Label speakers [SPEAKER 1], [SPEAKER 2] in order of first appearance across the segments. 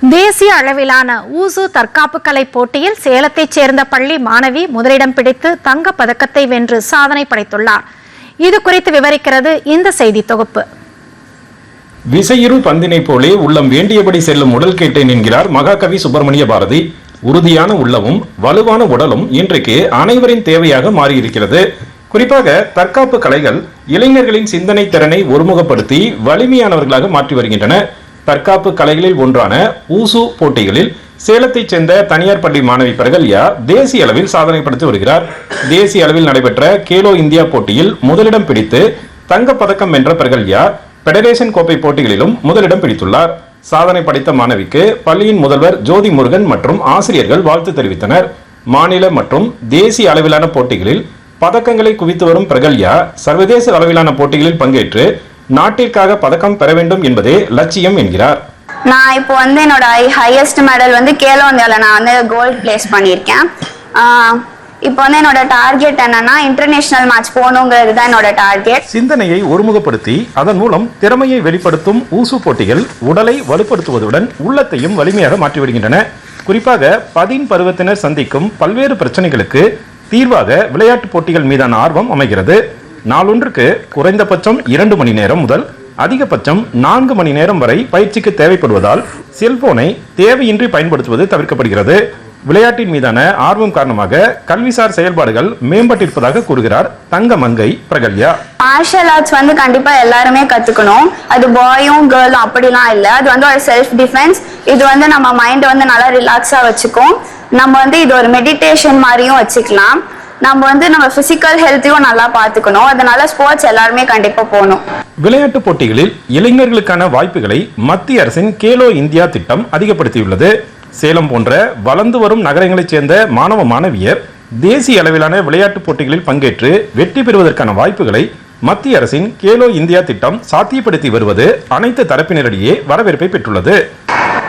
[SPEAKER 1] தேசிய அளவிலான ஊசு தற்காப்பு கலை போட்டியில் சேலத்தைச் சேர்ந்த பள்ளி மாணவி முதலிடம் பிடித்து தங்கப் பதக்கத்தை வென்று சாதனை படைத்துள்ளார். இது குறித்து விவரிக்கிறது இந்த செய்தி தொகுப்பு.
[SPEAKER 2] விசையிரு பந்தினை போலே உள்ளம் வேண்டியபடி செல்லும் உடல் கேட்டேன் என்கிறார் மகாகவி சுப்பிரமணிய பாரதி. உறுதியான உள்ளமும் வலுவான உடலும் இன்றைக்கு அனைவரின் தேவையாக மாறியிருக்கிறது. குறிப்பாக தற்காப்பு கலைகள் இளைஞர்களின் சிந்தனை திறனை ஒருமுகப்படுத்தி வலிமையானவர்களாக மாற்றி வருகின்றன. தற்காப்பு கலைகளில் ஒன்றான ஊசு போட்டிகளில் சேலத்தைச் சேர்ந்த தனியார் பள்ளி மாணவி பிரகல்யா தேசிய அளவில் சாதனை படைத்து வருகிறார். தேசிய அளவில் நடைபெற்ற கேலோ இந்தியா போட்டியில் முதலிடம் பிடித்து தங்கப் பதக்கம் வென்ற பிரகல்யா பெடரேஷன் கோப்பை போட்டிகளிலும் முதலிடம் பிடித்துள்ளார். சாதனை படைத்த மாணவிக்கு பள்ளியின் முதல்வர் ஜோதி முருகன் மற்றும் ஆசிரியர்கள் வாழ்த்து தெரிவித்தனர். மாநில மற்றும் தேசிய அளவிலான போட்டிகளில் பதக்கங்களை குவித்து வரும் பிரகல்யா சர்வதேச அளவிலான போட்டிகளில் பங்கேற்று நாட்டிற்காக பதக்கம் பெற வேண்டும் என்பதே லட்சியம் என்கிறார்.
[SPEAKER 3] நான் இப்போ என்னோட ஹையஸ்ட் மெடல் கேலோ இந்தியாவில் நான் கோல்ட் பிளேஸ் பண்ணியிருக்கேன். இப்போ என்னோட டார்கெட் என்னன்னா இன்டர்நேஷனல் மேட்ச் போகணுங்கிறது தான் என்னோட டார்கெட்.
[SPEAKER 2] சிந்தனையை ஒருமுகப்படுத்தி அதன் மூலம் திறமையை வெளிப்படுத்தும் ஊசு போட்டிகள் உடலை வலுப்படுத்துவதுடன் உள்ளத்தையும் வலிமையாக மாற்றிவிடுகின்றன. குறிப்பாக 10 பருவத்தினர் சந்திக்கும் பல்வேறு பிரச்சனைகளுக்கு தீர்வாக விளையாட்டு போட்டிகள் மீதான ஆர்வம் அமைகிறது. நாளொன்றுக்கு குறைந்தபட்சம் 2 மணி நேரம் முதல் அதிகபட்சம் 4 மணி நேரம் வரை பயிற்சிக்கு தேவைப்படுவதால் செல்போனை தேவையின்றி பயன்படுத்துவது தவிர்க்கப்படுகிறது. விளையாட்டின் மீதான ஆர்வம் காரணமாக கல்விசார் செயல்பாடுகள் மேம்பட்டிருப்பதாக கூறுகிறார் தங்கமங்கை பிரகல்யா.
[SPEAKER 3] மார்ஷல் ஆர்ட்ஸ் கண்டிப்பா எல்லாருமே கத்துக்கணும். அது பாயும் கேர்ளும் அப்படிலாம் இல்லை. அது ஒரு செல்ஃப் டிஃபென்ஸ். இது நம்ம மைண்ட் நல்லா ரிலாக்ஸா வச்சுக்கும். நம்ம இது ஒரு மெடிடேஷன் மாதிரியும் வச்சுக்கலாம். நம்ம பிசிக்கல் ஹெல்த்தையும் நல்லா பார்த்துக்கணும். அதனால ஸ்போர்ட்ஸ் எல்லாருமே கண்டிப்பா போகணும்.
[SPEAKER 2] விளையாட்டு போட்டிகளில் இளைஞர்களுக்கான வாய்ப்புகளை மத்திய அரசின் கேலோ இந்தியா திட்டம் அதிகப்படுத்தியுள்ளது. சேலம் போன்ற வளர்ந்து வரும் நகரங்களைச் சேர்ந்த மாணவ மாணவியர் தேசிய அளவிலான விளையாட்டு போட்டிகளில் பங்கேற்று வெற்றி பெறுவதற்கான வாய்ப்புகளை மத்திய அரசின் கேலோ இந்தியா திட்டம் சாத்தியப்படுத்தி வருவது அனைத்து தரப்பினரிடையே வரவேற்பை பெற்றுள்ளது.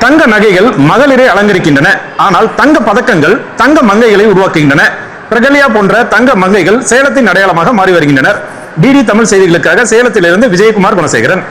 [SPEAKER 2] தங்க நகைகள் மகளிரை அலங்கரிக்கின்றன. ஆனால் தங்க பதக்கங்கள் தங்க மங்கைகளை உருவாக்குகின்றன. பிரகல்யா போன்ற தங்க மங்கைகள் சேலத்தின் அடையாளமாக மாறி வருகின்றனர். டிடி தமிழ் செய்திகளுக்காக சேலத்திலிருந்து விஜயகுமார் குணசேகரன்.